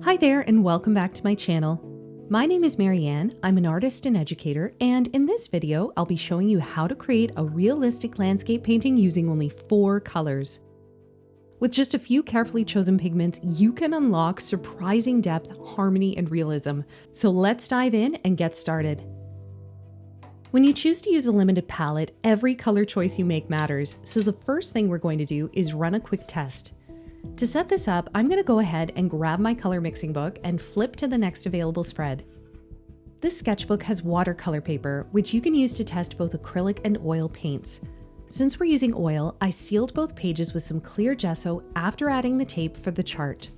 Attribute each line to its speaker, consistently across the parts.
Speaker 1: Hi there and welcome back to my channel. My name is Marianne, I'm an artist and educator, and in this video I'll be showing you how to create a realistic landscape painting using only 4 colors. With just a few carefully chosen pigments, you can unlock surprising depth, harmony, and realism. So let's dive in and get started. When you choose to use a limited palette, every color choice you make matters, so the first thing we're going to do is run a quick test. To set this up, I'm going to go ahead and grab my color mixing book and flip to the next available spread. This sketchbook has watercolor paper, which you can use to test both acrylic and oil paints. Since we're using oil, I sealed both pages with some clear gesso after adding the tape for the chart.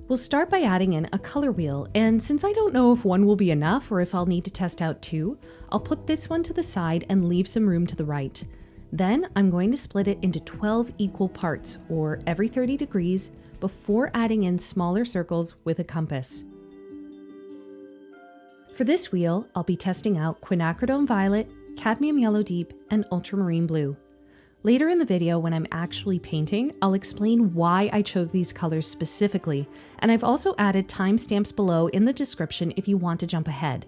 Speaker 1: We'll start by adding in a color wheel, and since I don't know if one will be enough or if I'll need to test out 2, I'll put this one to the side and leave some room to the right. Then I'm going to split it into 12 equal parts, or every 30 degrees, before adding in smaller circles with a compass. For this wheel, I'll be testing out quinacridone violet, cadmium yellow deep, and ultramarine blue. Later in the video, when I'm actually painting, I'll explain why I chose these colors specifically, and I've also added timestamps below in the description if you want to jump ahead.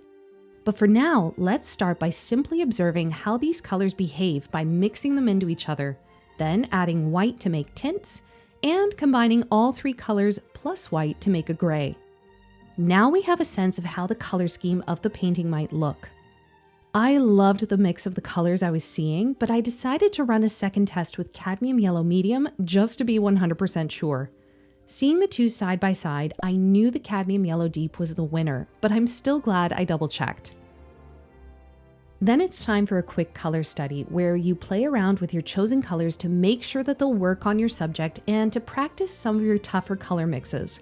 Speaker 1: But for now, let's start by simply observing how these colors behave by mixing them into each other, then adding white to make tints, and combining all 3 colors plus white to make a gray. Now we have a sense of how the color scheme of the painting might look. I loved the mix of the colors I was seeing, but I decided to run a second test with cadmium yellow medium just to be 100% sure. Seeing the 2 side by side, I knew the cadmium yellow deep was the winner, but I'm still glad I double checked. Then it's time for a quick color study where you play around with your chosen colors to make sure that they'll work on your subject and to practice some of your tougher color mixes.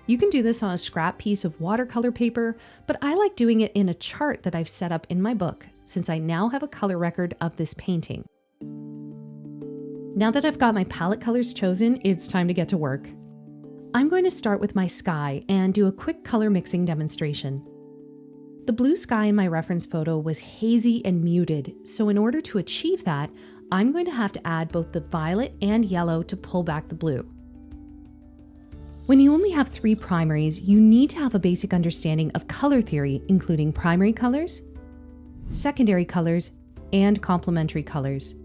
Speaker 1: You can do this on a scrap piece of watercolor paper, but I like doing it in a chart that I've set up in my book, since I now have a color record of this painting. Now that I've got my palette colors chosen, it's time to get to work. I'm going to start with my sky and do a quick color mixing demonstration. The blue sky in my reference photo was hazy and muted, so in order to achieve that, I'm going to have to add both the violet and yellow to pull back the blue. When you only have 3 primaries, you need to have a basic understanding of color theory, including primary colors, secondary colors, and complementary colors.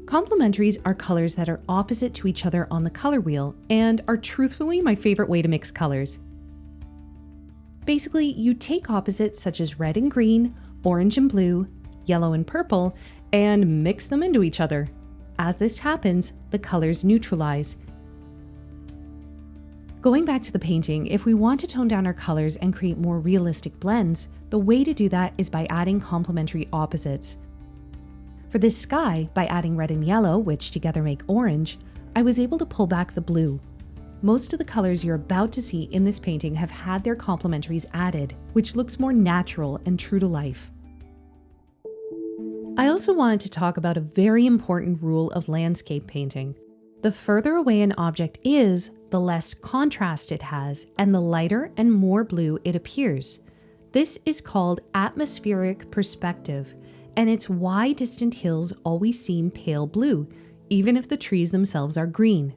Speaker 1: Complementaries are colors that are opposite to each other on the color wheel and are truthfully my favorite way to mix colors. Basically, you take opposites such as red and green, orange and blue, yellow and purple, and mix them into each other. As this happens, the colors neutralize. Going back to the painting, if we want to tone down our colors and create more realistic blends, the way to do that is by adding complementary opposites. For this sky, by adding red and yellow, which together make orange, I was able to pull back the blue. Most of the colors you're about to see in this painting have had their complementaries added, which looks more natural and true to life. I also wanted to talk about a very important rule of landscape painting. The further away an object is, the less contrast it has, and the lighter and more blue it appears. This is called atmospheric perspective, and it's why distant hills always seem pale blue, even if the trees themselves are green.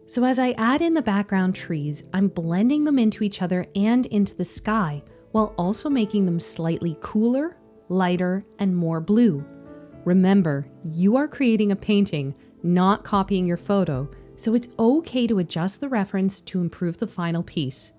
Speaker 1: So as I add in the background trees, I'm blending them into each other and into the sky, while also making them slightly cooler, lighter, and more blue. Remember, you are creating a painting, not copying your photo, so it's okay to adjust the reference to improve the final piece.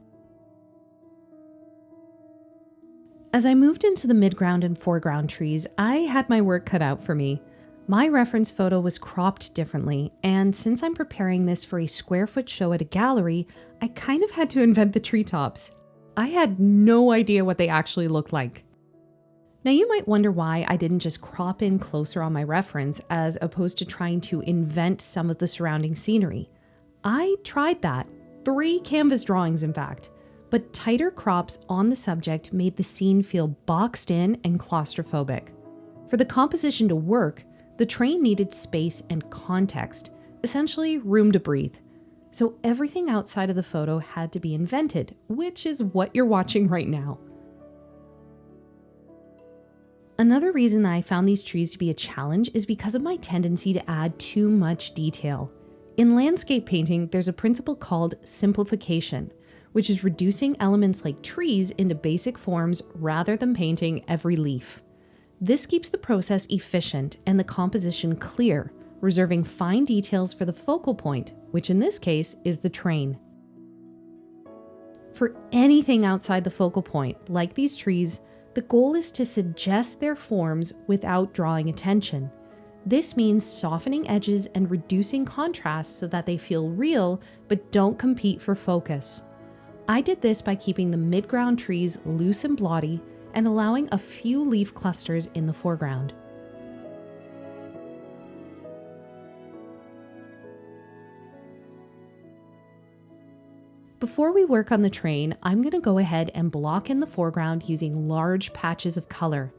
Speaker 1: As I moved into the midground and foreground trees, I had my work cut out for me. My reference photo was cropped differently, and since I'm preparing this for a square foot show at a gallery, I kind of had to invent the treetops. I had no idea what they actually looked like. Now you might wonder why I didn't just crop in closer on my reference as opposed to trying to invent some of the surrounding scenery. I tried that, 3 canvas drawings in fact, but tighter crops on the subject made the scene feel boxed in and claustrophobic. For the composition to work, the train needed space and context, essentially room to breathe. So everything outside of the photo had to be invented, which is what you're watching right now. Another reason that I found these trees to be a challenge is because of my tendency to add too much detail. In landscape painting, there's a principle called simplification, which is reducing elements like trees into basic forms rather than painting every leaf. This keeps the process efficient and the composition clear, reserving fine details for the focal point, which in this case is the train. For anything outside the focal point, like these trees, the goal is to suggest their forms without drawing attention. This means softening edges and reducing contrast so that they feel real but don't compete for focus. I did this by keeping the mid-ground trees loose and blotty and allowing a few leaf clusters in the foreground. Before we work on the train, I'm going to go ahead and block in the foreground using large patches of color.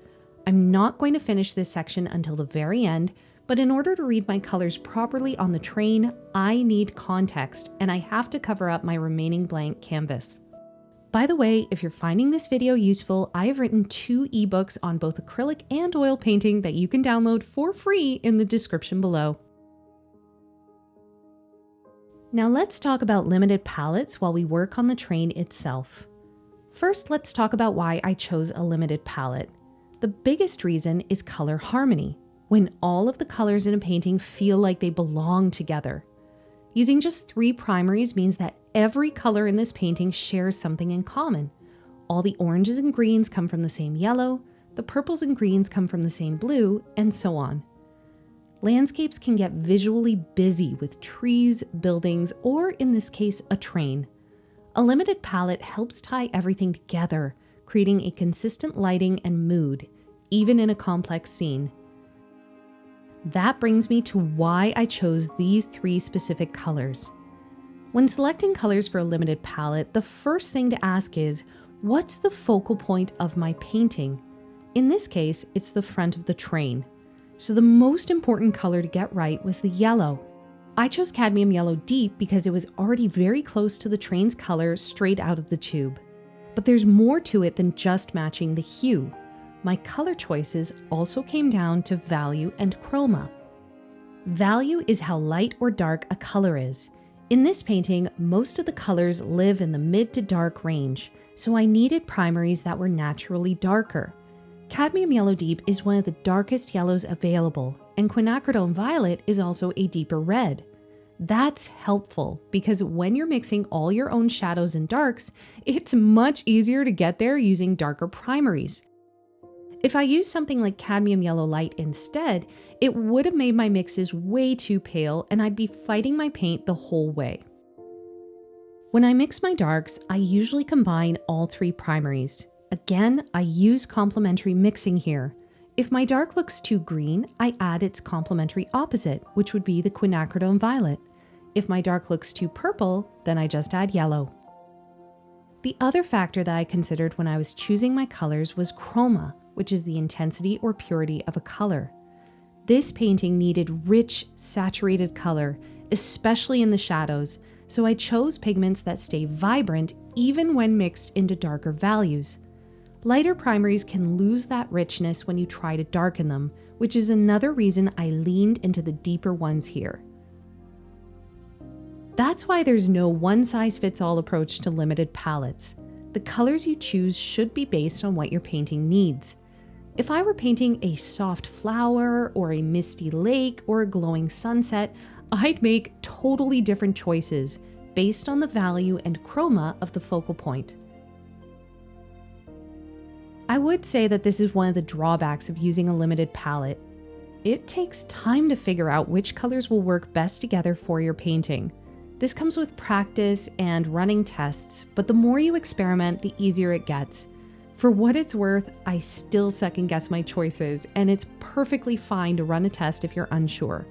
Speaker 1: I'm not going to finish this section until the very end, but in order to read my colors properly on the train, I need context, and I have to cover up my remaining blank canvas. By the way, if you're finding this video useful, I have written 2 ebooks on both acrylic and oil painting that you can download for free in the description below. Now let's talk about limited palettes while we work on the train itself. First, let's talk about why I chose a limited palette. The biggest reason is color harmony, when all of the colors in a painting feel like they belong together. Using just 3 primaries means that every color in this painting shares something in common. All the oranges and greens come from the same yellow, the purples and greens come from the same blue, and so on. Landscapes can get visually busy with trees, buildings, or in this case, a train. A limited palette helps tie everything together, creating a consistent lighting and mood, even in a complex scene. That brings me to why I chose these 3 specific colors. When selecting colors for a limited palette, the first thing to ask is, what's the focal point of my painting? In this case, it's the front of the train. So the most important color to get right was the yellow. I chose cadmium yellow deep because it was already very close to the train's color straight out of the tube. But there's more to it than just matching the hue. My color choices also came down to value and chroma. Value is how light or dark a color is. In this painting, most of the colors live in the mid to dark range, so I needed primaries that were naturally darker. Cadmium yellow deep is one of the darkest yellows available, and quinacridone violet is also a deeper red. That's helpful because when you're mixing all your own shadows and darks, it's much easier to get there using darker primaries. If I used something like cadmium yellow light instead, it would have made my mixes way too pale and I'd be fighting my paint the whole way. When I mix my darks, I usually combine all 3 primaries. Again, I use complementary mixing here. If my dark looks too green, I add its complementary opposite, which would be the quinacridone violet. If my dark looks too purple, then I just add yellow. The other factor that I considered when I was choosing my colors was chroma, which is the intensity or purity of a color. This painting needed rich, saturated color, especially in the shadows, so I chose pigments that stay vibrant even when mixed into darker values. Lighter primaries can lose that richness when you try to darken them, which is another reason I leaned into the deeper ones here. That's why there's no one-size-fits-all approach to limited palettes. The colors you choose should be based on what your painting needs. If I were painting a soft flower or a misty lake or a glowing sunset, I'd make totally different choices based on the value and chroma of the focal point. I would say that this is one of the drawbacks of using a limited palette. It takes time to figure out which colors will work best together for your painting. This comes with practice and running tests, but the more you experiment, the easier it gets. For what it's worth, I still second guess my choices, and it's perfectly fine to run a test if you're unsure.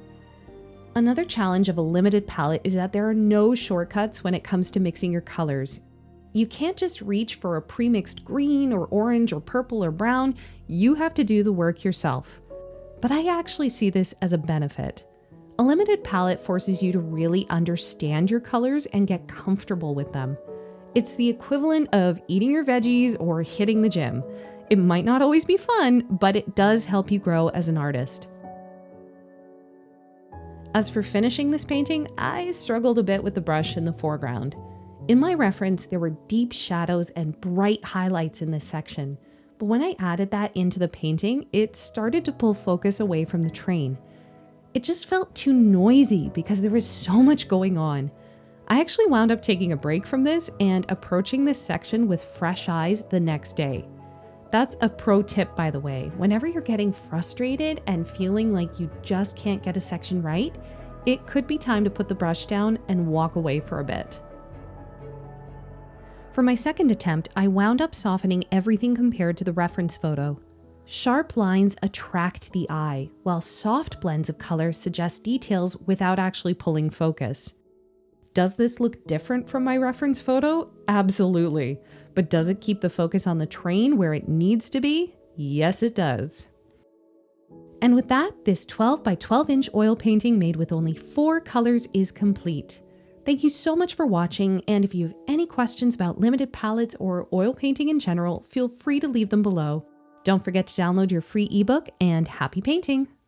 Speaker 1: Another challenge of a limited palette is that there are no shortcuts when it comes to mixing your colors. You can't just reach for a pre-mixed green or orange or purple or brown, you have to do the work yourself. But I actually see this as a benefit. A limited palette forces you to really understand your colors and get comfortable with them. It's the equivalent of eating your veggies or hitting the gym. It might not always be fun, but it does help you grow as an artist. As for finishing this painting, I struggled a bit with the brush in the foreground. In my reference, there were deep shadows and bright highlights in this section, but when I added that into the painting, it started to pull focus away from the train. It just felt too noisy because there was so much going on. I actually wound up taking a break from this and approaching this section with fresh eyes the next day. That's a pro tip, by the way. Whenever you're getting frustrated and feeling like you just can't get a section right, it could be time to put the brush down and walk away for a bit. For my second attempt, I wound up softening everything compared to the reference photo. Sharp lines attract the eye, while soft blends of color suggest details without actually pulling focus. Does this look different from my reference photo? Absolutely. But does it keep the focus on the train where it needs to be? Yes, it does. And with that, this 12 by 12 inch oil painting made with only 4 colors is complete. Thank you so much for watching, and if you have any questions about limited palettes or oil painting in general, feel free to leave them below. Don't forget to download your free ebook, and happy painting!